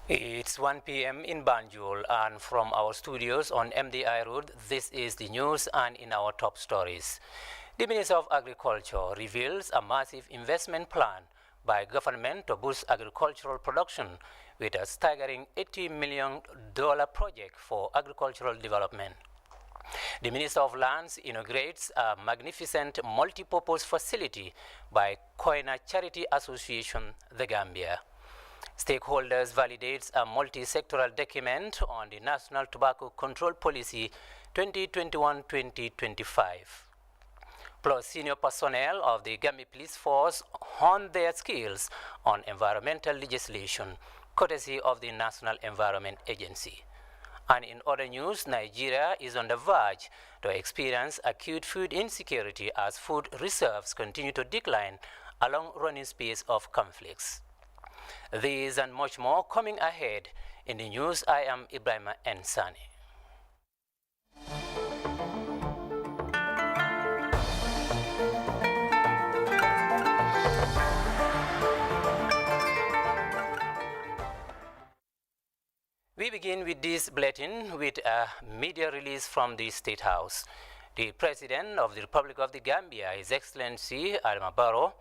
It's 1 p.m. in Banjul, and from our studios on MDI Road, this is the news. And in our top stories, the Minister of Agriculture reveals a massive investment plan by government to boost agricultural production with a staggering $80 million project for agricultural development. The Minister of Lands inaugurates a magnificent multi-purpose facility by Koina Charity Association, The Gambia. Stakeholders validates a multi-sectoral document on the National Tobacco Control Policy 2021-2025. Plus, senior personnel of the Gambia Police Force hone their skills on environmental legislation, courtesy of the National Environment Agency. And in other news, Nigeria is on the verge to experience acute food insecurity as food reserves continue to decline along running space of conflicts. These and much more coming ahead in the news. I am Ibrahima Nsani. We begin with this bulletin with a media release from the State House. The President of the Republic of the Gambia, His Excellency Adama Barrow,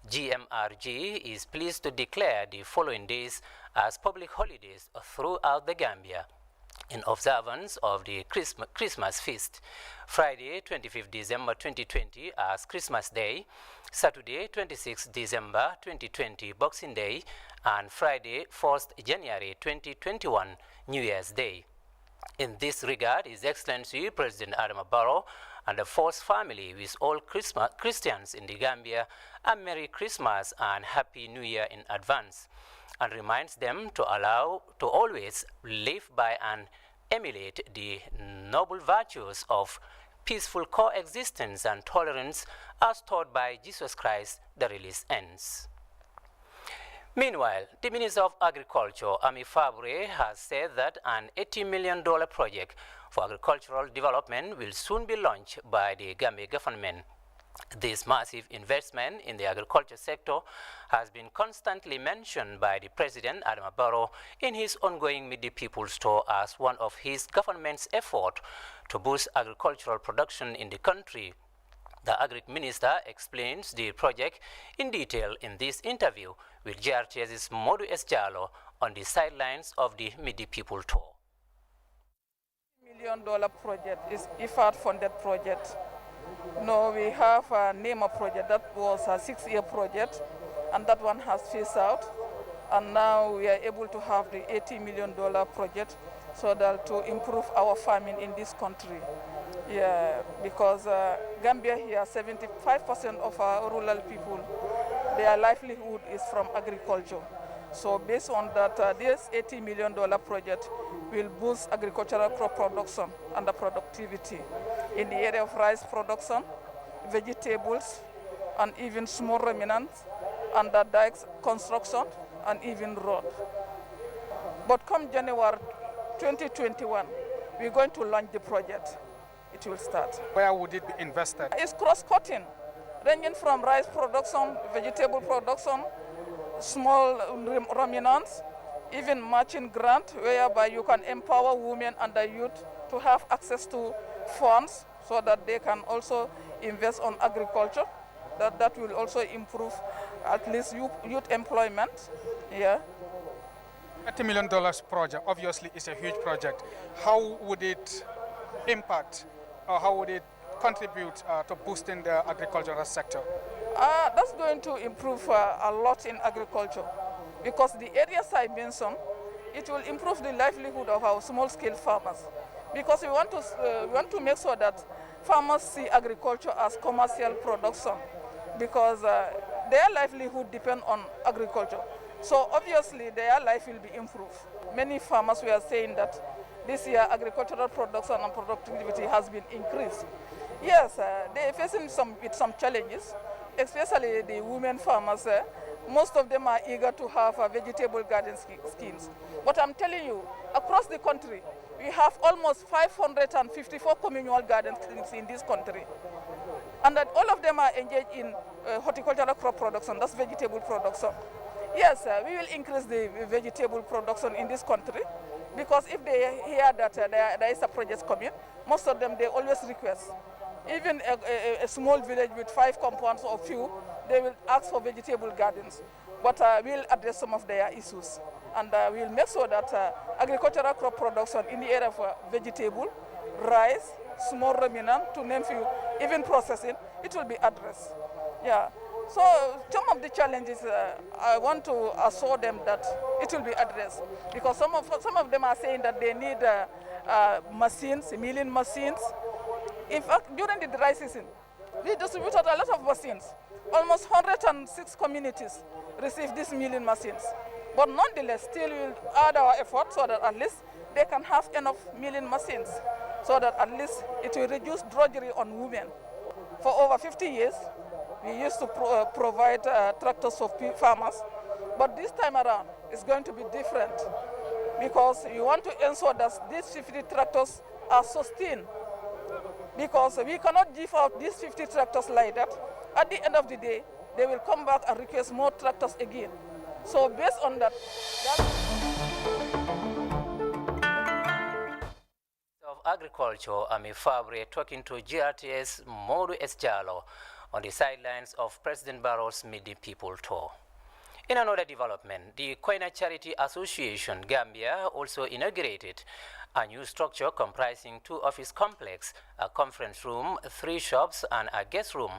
GMRG, is pleased to declare the following days as public holidays throughout the Gambia in observance of the Christmas feast. Friday, 25th December 2020 as Christmas Day, Saturday, 26th December 2020 Boxing Day, and Friday, 1st January 2021 New Year's Day. In this regard, His Excellency President Adama Barrow and the Force family wish all Christians in the Gambia a Merry Christmas and Happy New Year in advance, and reminds them to always live by and emulate the noble virtues of peaceful coexistence and tolerance as taught by Jesus Christ, the release ends. Meanwhile, the Minister of Agriculture, Ami Fabre, has said that an $80 million project for agricultural development will soon be launched by the Gambia government. This massive investment in the agriculture sector has been constantly mentioned by the President Adama Barrow in his ongoing Meet the People's tour as one of his government's efforts to boost agricultural production in the country. The Agri Minister explains the project in detail in this interview with GRTS's Modu S. Jallo on the sidelines of the Meet the People tour. $1 million project is IFAD-funded project. No, we have a NEMA project that was a 6-year project, and that one has phased out. And now we are able to have the $80 million project so that to improve our farming in this country. Yeah, because Gambia here, 75% of our rural people, their livelihood is from agriculture. So based on that, this $80 million project will boost agricultural crop production and the productivity in the area of rice production, vegetables, and even small remnants, under dikes construction, and even road. But come January 2021, we're going to launch the project. It will start. Where would it be invested? It's cross-cutting, ranging from rice production, vegetable production, small ruminants, even matching grant, whereby you can empower women and the youth to have access to funds so that they can also invest on agriculture. That will also improve at least youth employment. Yeah. $80 million project obviously is a huge project. How would it impact or how would it contribute to boosting the agricultural sector? That's going to improve a lot in agriculture, because the areas I mentioned, it will improve the livelihood of our small-scale farmers, because we want to make sure that farmers see agriculture as commercial production, because their livelihood depends on agriculture. So obviously their life will be improved. Many farmers were saying that this year agricultural production and productivity has been increased. Yes, they're facing with some challenges, especially the women farmers. Most of them are eager to have vegetable garden schemes. But I'm telling you, across the country, we have almost 554 communal garden schemes in this country. And that all of them are engaged in horticultural crop production, that's vegetable production. Yes, we will increase the vegetable production in this country, because if they hear that there is a project coming, most of them, they always request. Even a small village with 5 compounds or few, they will ask for vegetable gardens. But we'll address some of their issues. And we'll make sure that agricultural crop production in the area of vegetable, rice, small ruminant, to name few, even processing, it will be addressed. Yeah. So some of the challenges, I want to assure them that it will be addressed, because some of them are saying that they need machines, milling machines. In fact, during the dry season, we distributed a lot of machines. Almost 106 communities received these milling machines. But nonetheless, still we'll add our effort so that at least they can have enough milling machines, so that at least it will reduce drudgery on women. For over 50 years, we used to provide tractors for farmers, but this time around, it's going to be different, because we want to ensure that these 50 tractors are sustained, because we cannot give out these 50 tractors like that. At the end of the day, they will come back and request more tractors again. So based on that, of Agriculture, Ami Fabre, talking to GRTS Modu Esjalo on the sidelines of President Barrow's Meet the People tour. In another development, the Koina Charity Association Gambia also inaugurated a new structure comprising 2 office complexes, a conference room, 3 shops, and a guest room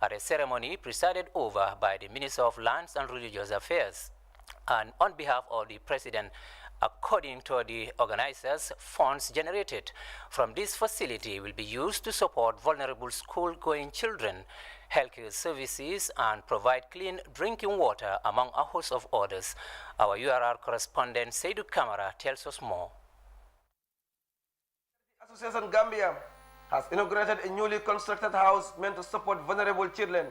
at a ceremony presided over by the Minister of Lands and Religious Affairs. And on behalf of the President, according to the organizers, funds generated from this facility will be used to support vulnerable school-going children, healthcare services, and provide clean drinking water, among a host of others. Our URR correspondent Seydou Kamara tells us more. Association Gambia has inaugurated a newly constructed house meant to support vulnerable children,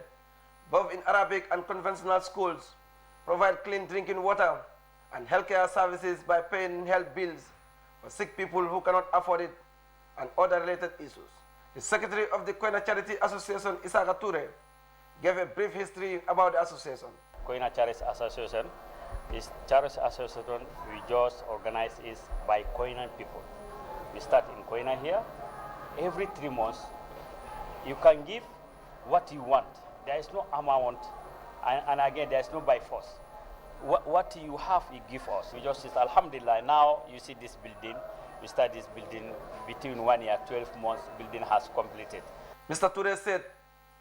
both in Arabic and conventional schools, provide clean drinking water and healthcare services by paying health bills for sick people who cannot afford it, and other related issues. The Secretary of the Koina Charity Association, Isaka Toure, gave a brief history about the association. Koina Charity Association is charity association we just organize is by Koinan people. We start in Koina here. Every 3 months, you can give what you want. There is no amount, and again, there is no by force. What you have, you give us. We just say, Alhamdulillah, now you see this building. We start this building between 1 year, 12 months, building has completed. Mr. Toure said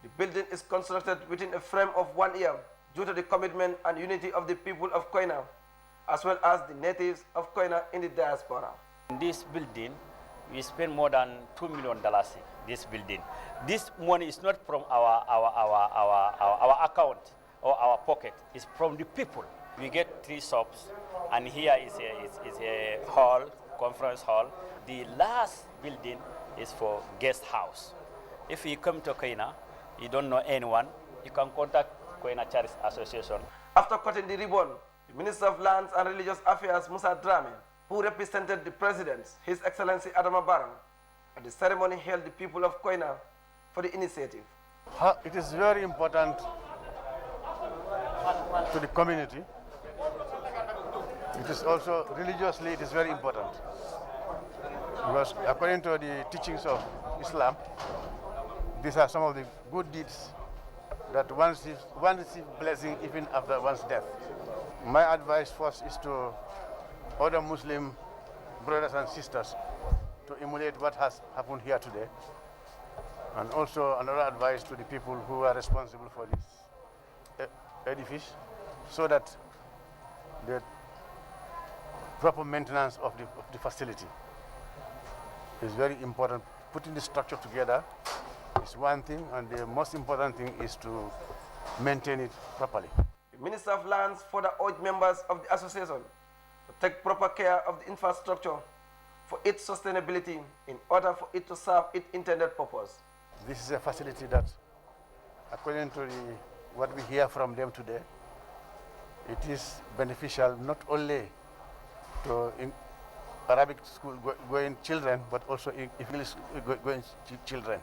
the building is constructed within a frame of 1 year due to the commitment and unity of the people of Koina, as well as the natives of Koina in the diaspora. In this building, we spend more than $2 million in this building. This money is not from our account or our pocket. It's from the people. We get 3 shops, and here is a hall, conference hall. The last building is for guest house. If you come to Koina, you don't know anyone, you can contact Koina Charity Association. After cutting the ribbon, the Minister of Lands and Religious Affairs, Musa Drame, who represented the President, His Excellency Adama Barrow, at the ceremony hailed the people of Koina for the initiative. It is very important to the community. It is also religiously, it is very important. Because according to the teachings of Islam, these are some of the good deeds that one receives blessing even after one's death. My advice first is to other Muslim brothers and sisters to emulate what has happened here today. And also another advice to the people who are responsible for this edifice, so that the proper maintenance of the facility is very important. Putting the structure together is one thing, and the most important thing is to maintain it properly. The Minister of Lands further urged members of the association to take proper care of the infrastructure for its sustainability in order for it to serve its intended purpose. This is a facility that, according to what we hear from them today, it is beneficial not only to Arabic school going children, but also English going children.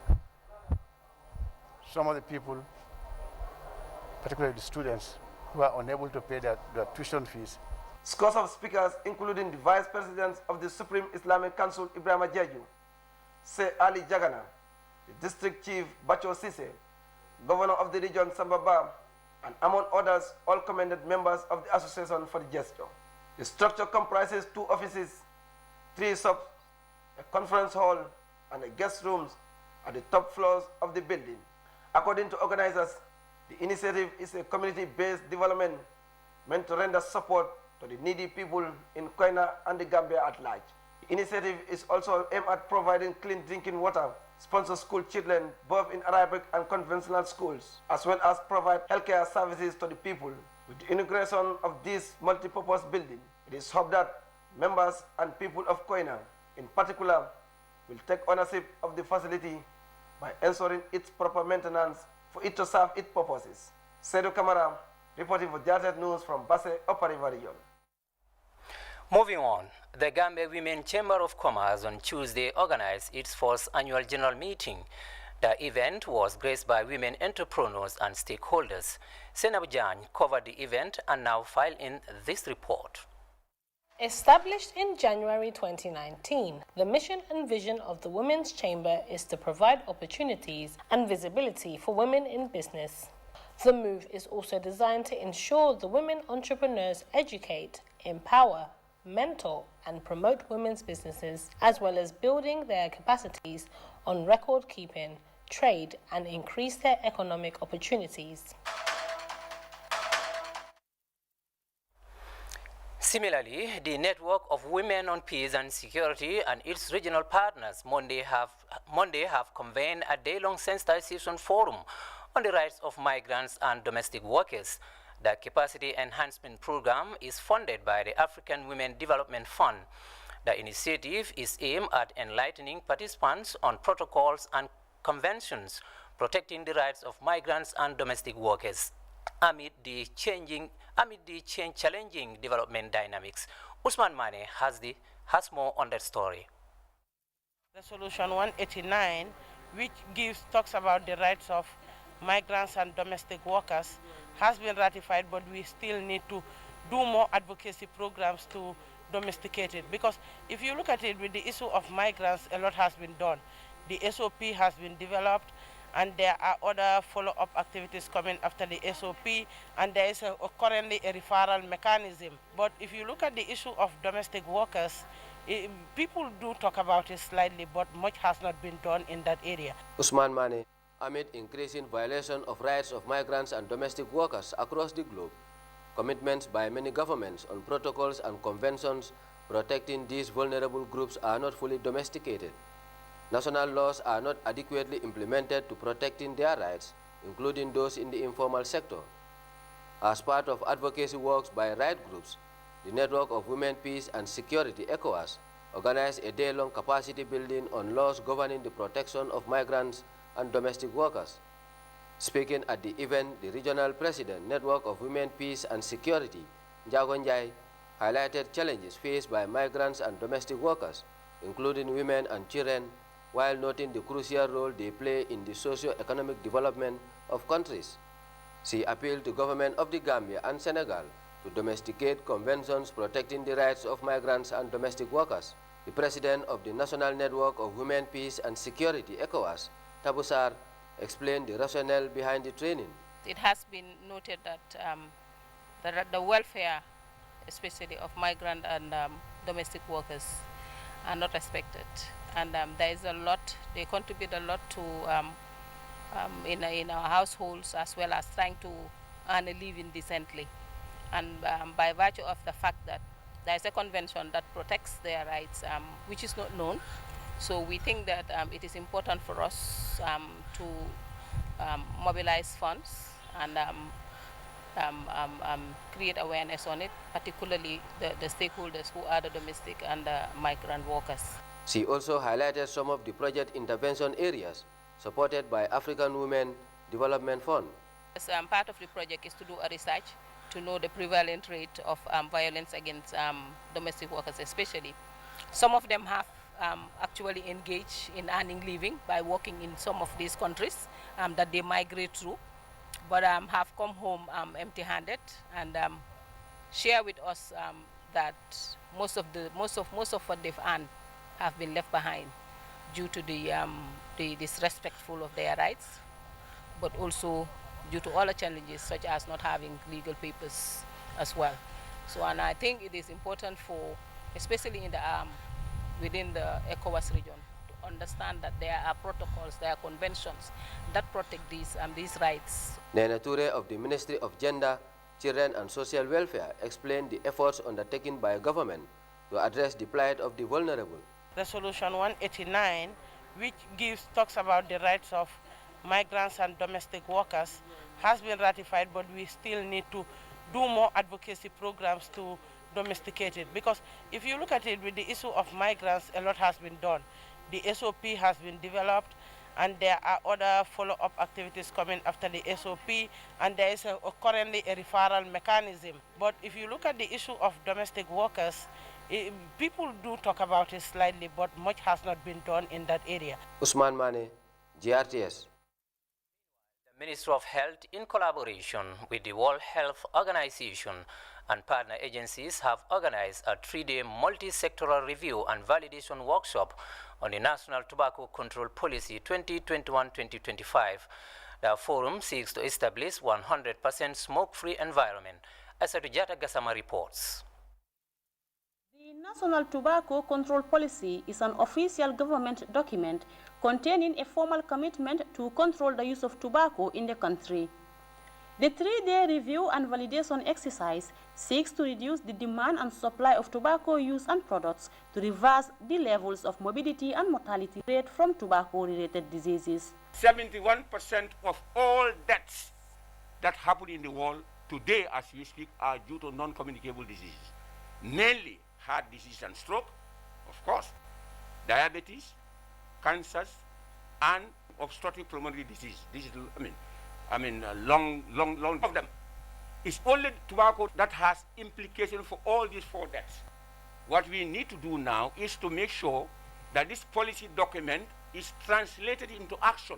Some of the people, particularly the students, who are unable to pay their tuition fees. Scores of speakers, including the Vice President of the Supreme Islamic Council, Ibrahim Jeju, Se Ali Jagana, the District Chief, Bacho Sise, Governor of the region, Sambaba, and among others, all commended members of the association for the gesture. The structure comprises 2 offices, 3 shops, a conference hall, and a guest rooms at the top floors of the building. According to organizers, the initiative is a community-based development meant to render support to the needy people in Koina and the Gambia at large. The initiative is also aimed at providing clean drinking water, sponsor school children both in Arabic and conventional schools, as well as provide healthcare services to the people. With the inauguration of this multi-purpose building, it is hoped that members and people of Koina, in particular, will take ownership of the facility by ensuring its proper maintenance for it to serve its purposes. Seydou Camara, reporting for Jartet News from Basse, Upper River Region. Moving on, the Gambia Women Chamber of Commerce on Tuesday organized its first annual general meeting. The event was graced by women entrepreneurs and stakeholders. Senabu Jan covered the event and now filed in this report. Established in January 2019, the mission and vision of the Women's Chamber is to provide opportunities and visibility for women in business. The move is also designed to ensure the women entrepreneurs educate, empower, mentor and promote women's businesses, as well as building their capacities on record keeping, trade and increase their economic opportunities. Similarly, the network of Women on Peace and Security and its regional partners Monday have convened a day-long sensitization forum on the rights of migrants and domestic workers. The capacity enhancement program is funded by the African Women Development Fund. The initiative is aimed at enlightening participants on protocols and conventions protecting the rights of migrants and domestic workers amid the challenging development dynamics. Usman Mane has more on that story. Resolution 189, which talks about the rights of migrants and domestic workers, has been ratified, but we still need to do more advocacy programs to domesticate it. Because if you look at it with the issue of migrants, a lot has been done. The SOP has been developed, and there are other follow-up activities coming after the SOP, and there is currently a referral mechanism. But if you look at the issue of domestic workers, people do talk about it slightly, but much has not been done in that area. Usman Mane. Amid increasing violation of rights of migrants and domestic workers across the globe, commitments by many governments on protocols and conventions protecting these vulnerable groups are not fully domesticated. National laws are not adequately implemented to protecting their rights, including those in the informal sector. As part of advocacy works by right groups, the Network of Women, Peace and Security, ECOWAS, organized a day-long capacity building on laws governing the protection of migrants and domestic workers. Speaking at the event, the regional president, Network of Women, Peace and Security, Njago Njai, highlighted challenges faced by migrants and domestic workers, including women and children, while noting the crucial role they play in the socio-economic development of countries. She appealed to government of the Gambia and Senegal to domesticate conventions protecting the rights of migrants and domestic workers. The president of the National Network of Women, Peace and Security, ECOWAS, Tabusar, explained the rationale behind the training. It has been noted that the welfare, especially of migrant and domestic workers, are not respected. And there is a lot, they contribute a lot to in our households, as well as trying to earn a living decently. And by virtue of the fact that there is a convention that protects their rights, which is not known, so we think that it is important for us to mobilize funds and create awareness on it, particularly the stakeholders who are the domestic and the migrant workers. She also highlighted some of the project intervention areas supported by African Women Development Fund. Part of the project is to do a research to know the prevalent rate of violence against domestic workers especially. Some of them have actually engaged in earning living by working in some of these countries that they migrate through. but have come home empty-handed and share with us that most of what they've earned have been left behind due to the disrespectful of their rights, but also due to other challenges such as not having legal papers as well. So, and I think it is important for, especially in the within the ECOWAS region, to understand that there are protocols, there are conventions that protect these rights. Nena Ture of the Ministry of Gender, Children and Social Welfare explained the efforts undertaken by government to address the plight of the vulnerable. Resolution 189, which talks about the rights of migrants and domestic workers, has been ratified, but we still need to do more advocacy programs to domesticate it. Because if you look at it with the issue of migrants, a lot has been done. The SOP has been developed, and there are other follow-up activities coming after the SOP, and there is currently a referral mechanism. But if you look at the issue of domestic workers, people do talk about it slightly, but much has not been done in that area. Usman Mane, GRTS. The Ministry of Health, in collaboration with the World Health Organization and partner agencies, have organized a 3-day multi-sectoral review and validation workshop on the National Tobacco Control Policy 2021-2025. The forum seeks to establish 100% smoke-free environment. As Jata Gasama reports. The National Tobacco Control Policy is an official government document containing a formal commitment to control the use of tobacco in the country. The 3-day review and validation exercise seeks to reduce the demand and supply of tobacco use and products to reverse the levels of morbidity and mortality rate from tobacco-related diseases. 71% of all deaths that happen in the world today, as we speak, are due to non-communicable diseases, mainly heart disease and stroke, of course, diabetes, cancers, and obstructive pulmonary disease. This is, long of them. It's only tobacco that has implication for all these 4 deaths. What we need to do now is to make sure that this policy document is translated into action.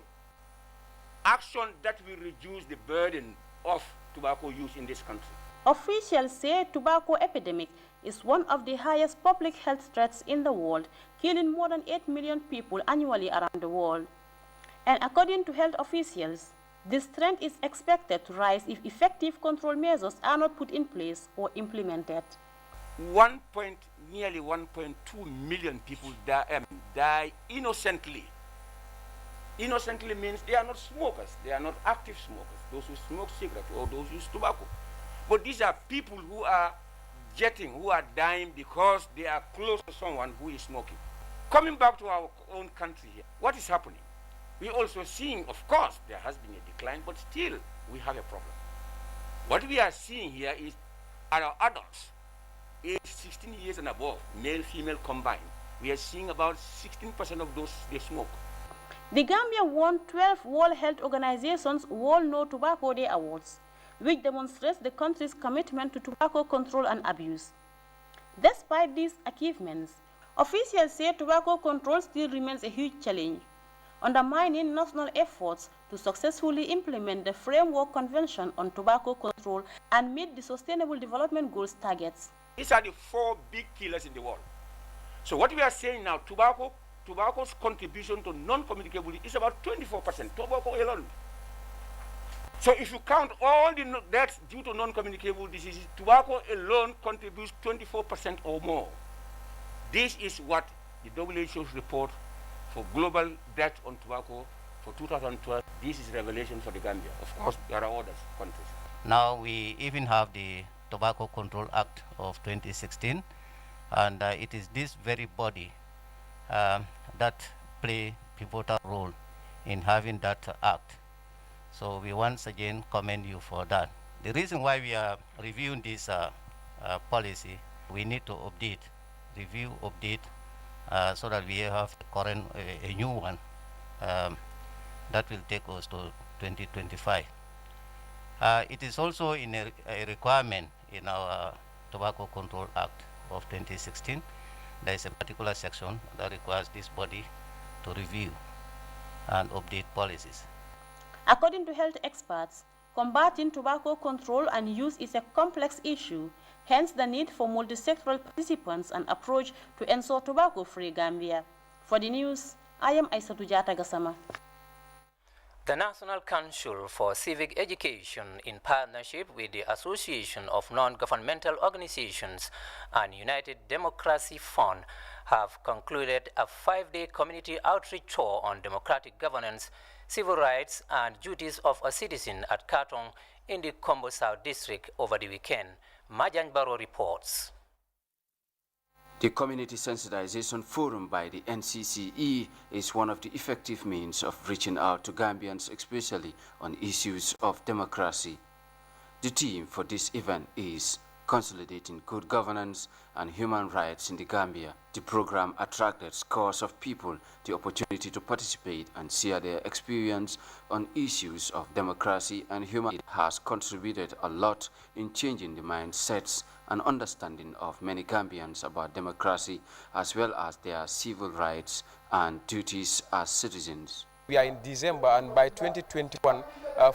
Action that will reduce the burden of tobacco use in this country. Officials say tobacco epidemic is one of the highest public health threats in the world, killing more than 8 million people annually around the world. And according to health officials, this trend is expected to rise if effective control measures are not put in place or implemented. Nearly 1.2 million people die innocently. Innocently means they are not smokers, they are not active smokers, those who smoke cigarettes or those who use tobacco. But these are people who are dying because they are close to someone who is smoking. Coming back to our own country here, what is happening? We're also seeing, of course, there has been a decline, but still we have a problem. What we are seeing here is our adults, age 16 years and above, male, female combined. We are seeing about 16% of those, they smoke. The Gambia won 12 World Health Organization's World No Tobacco Day Awards, which demonstrates the country's commitment to tobacco control and abuse. Despite these achievements, officials say tobacco control still remains a huge challenge, undermining national efforts to successfully implement the Framework Convention on Tobacco Control and meet the Sustainable Development Goals targets. These are the 4 big killers in the world. So what we are saying now, tobacco's contribution to non-communicable is about 24%, tobacco alone. So if you count all the deaths due to non-communicable diseases, tobacco alone contributes 24% or more. This is what the WHO's report for global death on tobacco for 2012, this is revelation for the Gambia. Of course, there are other countries. Now we even have the Tobacco Control Act of 2016, and it is this very body that play pivotal role in having that act. So we once again commend you for that. The reason why we are reviewing this policy, we need to review, update, so that we have current, a new one that will take us to 2025. It is also in a requirement in our Tobacco Control Act of 2016. There is a particular section that requires this body to review and update policies. According to health experts, Combating tobacco control and use is a complex issue, hence the need for multi-sectoral participants and approach to ensure tobacco-free Gambia. For the news, I am Aissatou Jata Gassama. The National Council for Civic Education, in partnership with the Association of Non-Governmental Organizations and United Democracy Fund, have concluded a 5-day community outreach tour on democratic governance, civil rights, and duties of a citizen at Katong in the Kombo South District over the weekend. Majan Baro reports. The Community Sensitization Forum by the NCCE is one of the effective means of reaching out to Gambians, especially on issues of democracy. The theme for this event is Consolidating Good Governance and Human Rights in the Gambia. The program attracted scores of people the opportunity to participate and share their experience on issues of democracy and human rights. It has contributed a lot in changing the mindsets and understanding of many Gambians about democracy as well as their civil rights and duties as citizens. We are in December, and by 2021,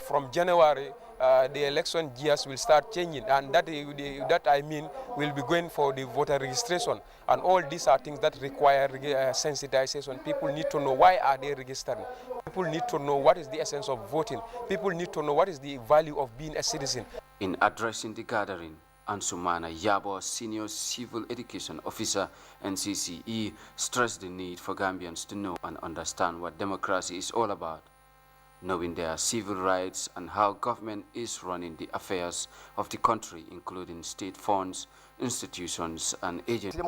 from January, the election years will start changing, and that I mean we'll be going for the voter registration, and all these are things that require sensitization. People need to know why are they registering. People need to know what is the essence of voting. People need to know what is the value of being a citizen. In addressing the gathering, Ansumana Yabo, Senior Civil Education Officer, NCCE, stressed the need for Gambians to know and understand what democracy is all about, knowing their civil rights and how government is running the affairs of the country, including state funds, institutions, and agencies.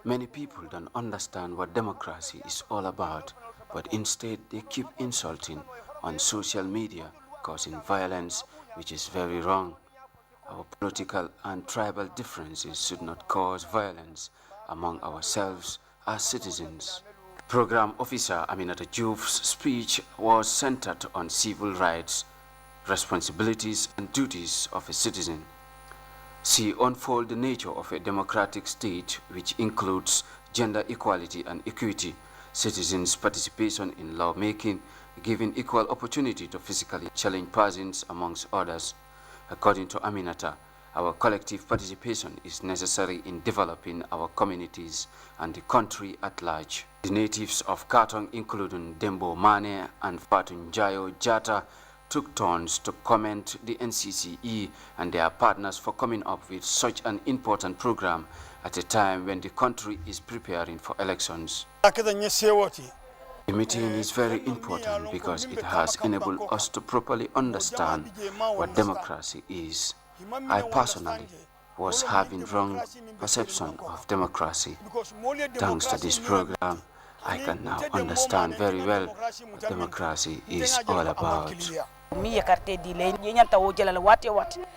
Many people don't understand what democracy is all about, but instead they keep insulting on social media, causing violence, which is very wrong. Our political and tribal differences should not cause violence among ourselves as citizens. Program Officer Aminata Diouf's speech was centered on civil rights, responsibilities and duties of a citizen. She unfolded the nature of a democratic state, which includes gender equality and equity, citizens' participation in lawmaking, giving equal opportunity to physically challenged persons, amongst others. According to Aminata, our collective participation is necessary in developing our communities and the country at large. The natives of Katong, including Dembo Mane and Fatunjayo Jata, took turns to commend the NCCE and their partners for coming up with such an important program at a time when the country is preparing for elections. The meeting is very important because it has enabled us to properly understand what democracy is. I personally was having wrong perception of democracy. Thanks to this program, I can now understand very well what democracy is all about.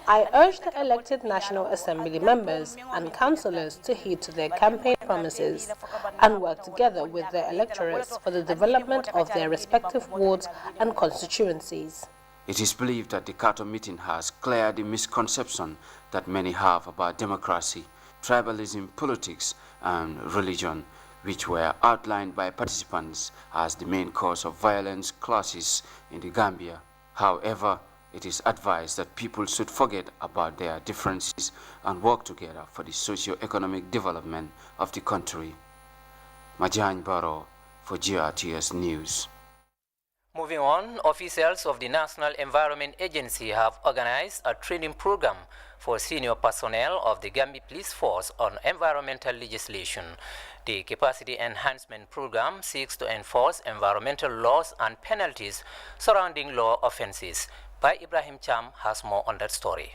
I urge the elected National Assembly members and councillors to heed to their campaign promises and work together with their electorates for the development of their respective wards and constituencies. It is believed that the Katong meeting has cleared the misconception that many have about democracy, tribalism, politics, and religion, which were outlined by participants as the main cause of violence clashes in the Gambia. However, it is advised that people should forget about their differences and work together for the socio-economic development of the country. Majan Baro for GRTS News. Moving on, officials of the National Environment Agency have organized a training program for senior personnel of the Gambia Police Force on environmental legislation. The capacity enhancement program seeks to enforce environmental laws and penalties surrounding law offenses. By Ibrahim Cham has more on that story.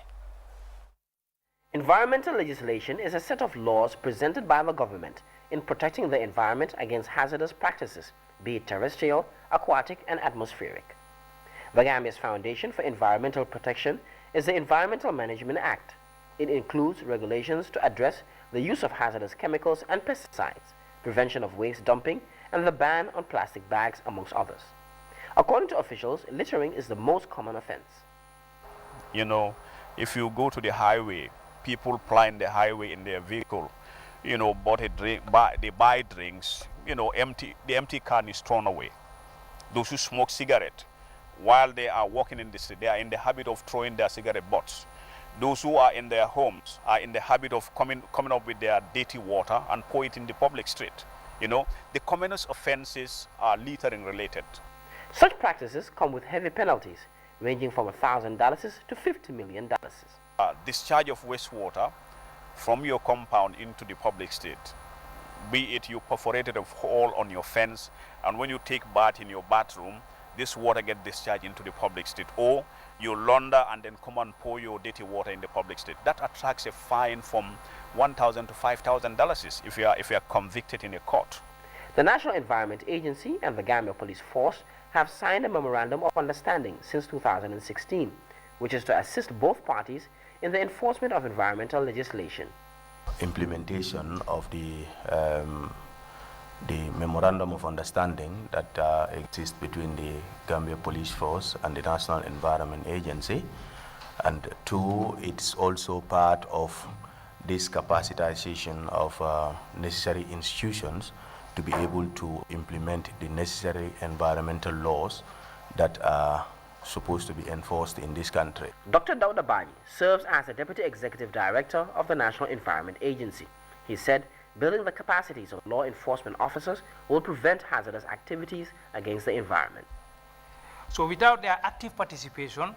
Environmental legislation is a set of laws presented by the government in protecting the environment against hazardous practices, be it terrestrial, aquatic, and atmospheric. The Gambia's Foundation for Environmental Protection is the Environmental Management Act. It includes regulations to address the use of hazardous chemicals and pesticides, prevention of waste dumping, and the ban on plastic bags, amongst others. According to officials, littering is the most common offense. You know, if you go to the highway, people ply the highway in their vehicle, you know, they buy drinks, you know, the empty can is thrown away. those who smoke cigarette, while they are walking in the street, they are in the habit of throwing their cigarette butts. Those who are in their homes are in the habit of coming up with their dirty water and pour it in the public street. You know, the commonest offenses are littering related. Such practices come with heavy penalties, ranging from $1,000 to $50 million. Discharge of wastewater from your compound into the public street, be it you perforated a hole on your fence, and when you take bath in your bathroom, this water gets discharged into the public street, or you launder and then come and pour your dirty water in the public street. That attracts a fine from $1,000 to $5,000 if you are convicted in a court. The National Environment Agency and the Gambia Police Force have signed a memorandum of understanding since 2016, which is to assist both parties in the enforcement of environmental legislation. Implementation of the memorandum of understanding that exists between the Gambia Police Force and the National Environment Agency, and two, it's also part of this capacitization of necessary institutions to be able to implement the necessary environmental laws that are supposed to be enforced in this country. Dr. Dauda Bani serves as the Deputy Executive Director of the National Environment Agency. He said building the capacities of law enforcement officers will prevent hazardous activities against the environment. So without their active participation,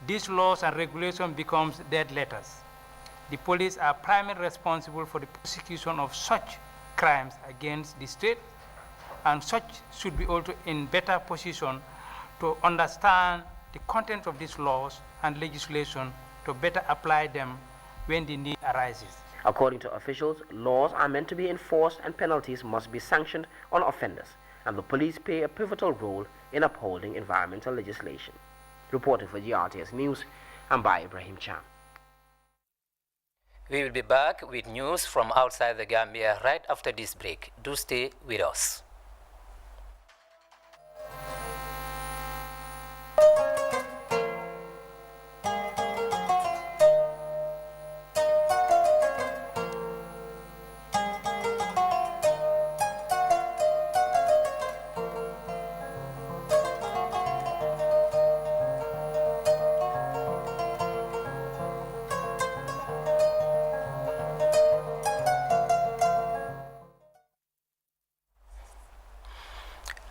these laws and regulations become dead letters. The police are primarily responsible for the prosecution of such crimes against the state, and such should be also in better position to understand the content of these laws and legislation to better apply them when the need arises. According to officials, laws are meant to be enforced and penalties must be sanctioned on offenders, and the police play a pivotal role in upholding environmental legislation. Reporting for GRTS News, I'm by Ibrahim Cham. We will be back with news from outside the Gambia right after this break. Do stay with us.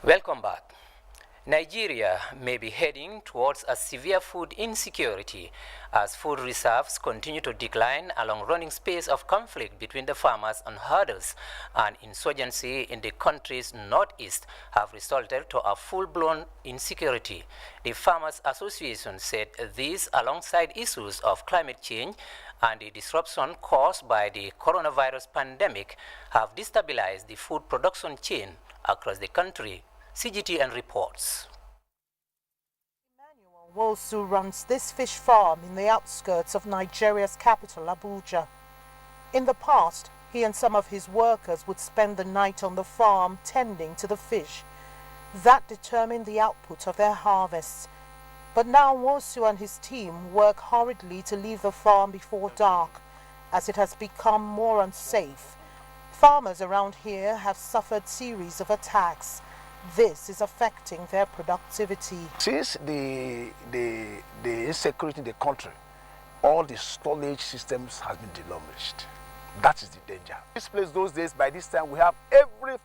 Welcome back. Nigeria may be heading towards a severe food insecurity as food reserves continue to decline along running space of conflict between the farmers and herders, and insurgency in the country's northeast have resulted to a full-blown insecurity. The Farmers Association said these, alongside issues of climate change and the disruption caused by the coronavirus pandemic, have destabilized the food production chain across the country. CGTN reports. Emmanuel Wosu runs this fish farm in the outskirts of Nigeria's capital, Abuja. In the past, he and some of his workers would spend the night on the farm tending to the fish. That determined the output of their harvests. But now Wosu and his team work hurriedly to leave the farm before dark, as it has become more unsafe. Farmers around here have suffered series of attacks. This is affecting their productivity. Since the insecurity in the country, all the storage systems have been demolished. That is the danger. This place those days, by this time, we have every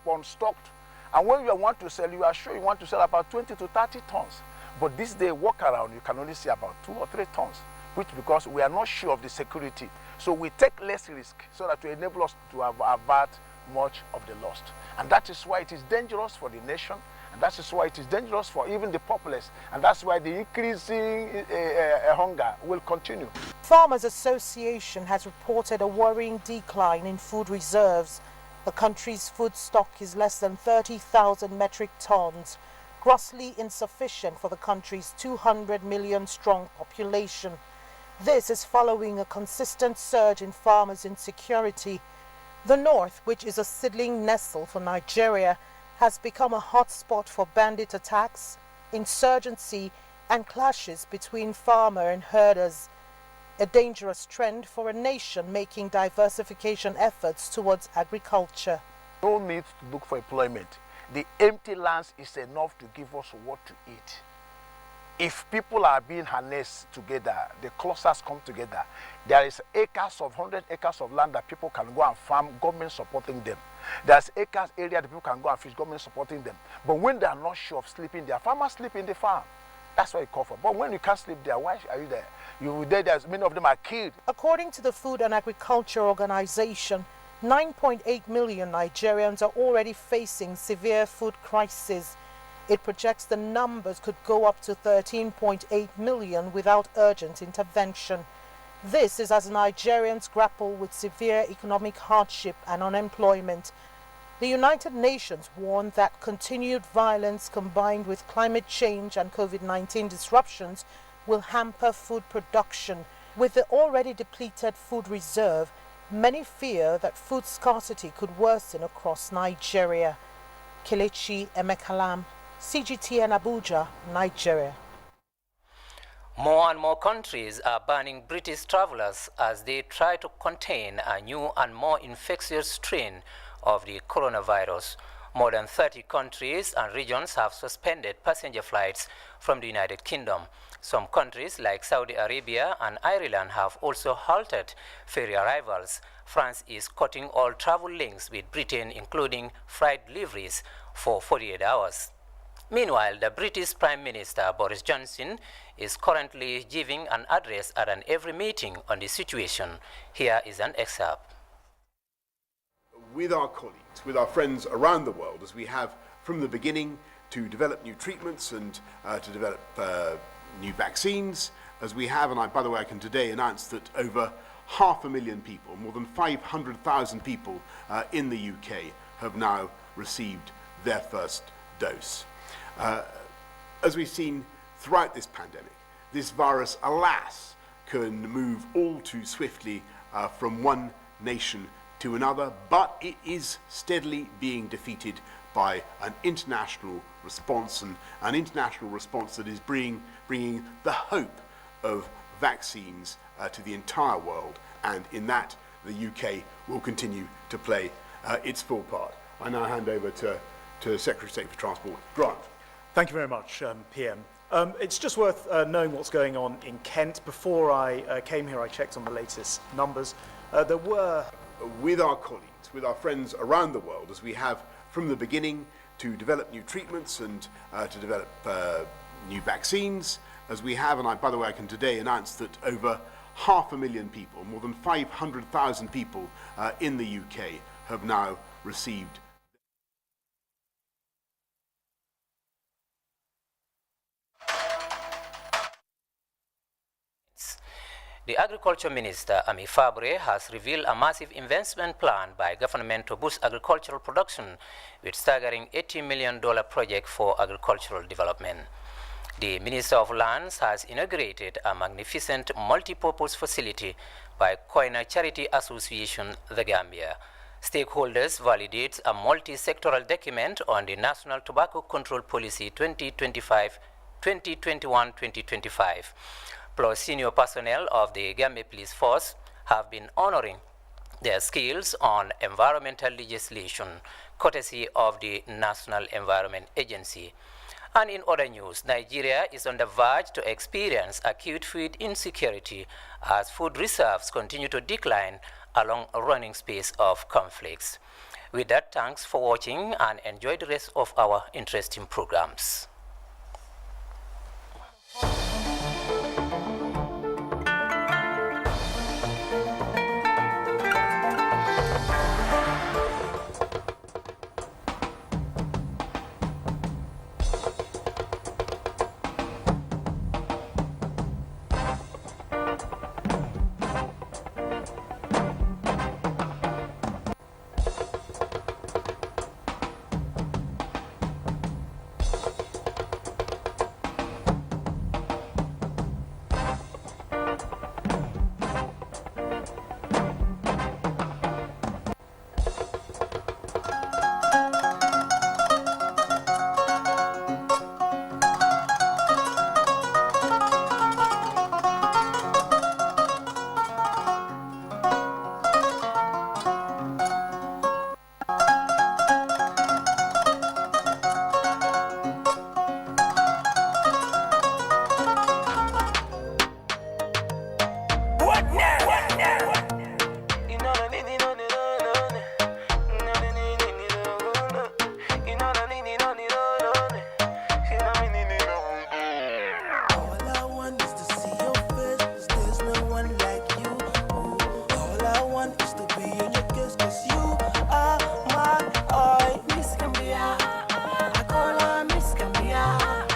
pond stocked. And when you want to sell, you are sure you want to sell about 20 to 30 tons. But this day, walk around, you can only see about 2 or 3 tons, which because we are not sure of the security. So we take less risk so that to enable us to avert much of the loss. And that is why it is dangerous for the nation, and that is why it is dangerous for even the populace, and that's why the increasing hunger will continue. Farmers Association has reported a worrying decline in food reserves. The country's food stock is less than 30,000 metric tons, grossly insufficient for the country's 200 million strong population. This is following a consistent surge in farmers' insecurity. The north, which is a seedling nestle for Nigeria, has become a hotspot for bandit attacks, insurgency, and clashes between farmer and herders. A dangerous trend for a nation making diversification efforts towards agriculture. No need to look for employment. The empty lands is enough to give us what to eat. If people are being harnessed together, the clusters come together, there is acres of 100 acres of land that people can go and farm, government supporting them. There's acres area that people can go and fish, government supporting them. But when they are not sure of sleeping there, farmers sleep in the farm. That's what you call for. But when you can't sleep there, why are you there? There's many of them are killed. According to the Food and Agriculture Organization, 9.8 million Nigerians are already facing severe food crisis. It projects the numbers could go up to 13.8 million without urgent intervention. This is as Nigerians grapple with severe economic hardship and unemployment. The United Nations warned that continued violence combined with climate change and COVID-19 disruptions will hamper food production. With the already depleted food reserve, many fear that food scarcity could worsen across Nigeria. Kelechi Emekalam, CGTN Abuja, Nigeria. More and more countries are banning British travelers as they try to contain a new and more infectious strain of the coronavirus. More than 30 countries and regions have suspended passenger flights from the United Kingdom. Some countries like Saudi Arabia and Ireland have also halted ferry arrivals. France is cutting all travel links with Britain, including flight deliveries, for 48 hours. Meanwhile, the British Prime Minister Boris Johnson is currently giving an address at an every meeting on the situation. Here is an excerpt. With our colleagues, with our friends around the world, as we have from the beginning, to develop new treatments and to develop new vaccines, as we have, and by the way, I can today announce that over 500,000 people, more than 500,000 people in the UK have now received their first dose. As we've seen throughout this pandemic, this virus, alas, can move all too swiftly from one nation to another, but it is steadily being defeated by an international response, and an international response that is bringing the hope of vaccines to the entire world, and in that the UK will continue to play its full part. I now hand over to Secretary of State for Transport, Grant. Thank you very much, PM. It's just worth knowing what's going on in Kent. Before I came here, I checked on the latest numbers. There were... With our colleagues, with our friends around the world, as we have from the beginning, to develop new treatments and to develop new vaccines, as we have, and by the way, I can today announce that over 500,000 people, more than 500,000 people in the UK have now received. The Agriculture Minister, Ami Fabre, has revealed a massive investment plan by government to boost agricultural production with staggering $80 million project for agricultural development. The Minister of Lands has inaugurated a magnificent multi-purpose facility by Koina Charity Association, The Gambia. Stakeholders validate a multi-sectoral document on the National Tobacco Control Policy 2021-2025. Plus, senior personnel of the Gambia Police Force have been honoring their skills on environmental legislation, courtesy of the National Environment Agency. And in other news, Nigeria is on the verge to experience acute food insecurity as food reserves continue to decline along a running space of conflicts. With that, thanks for watching and enjoy the rest of our interesting programs.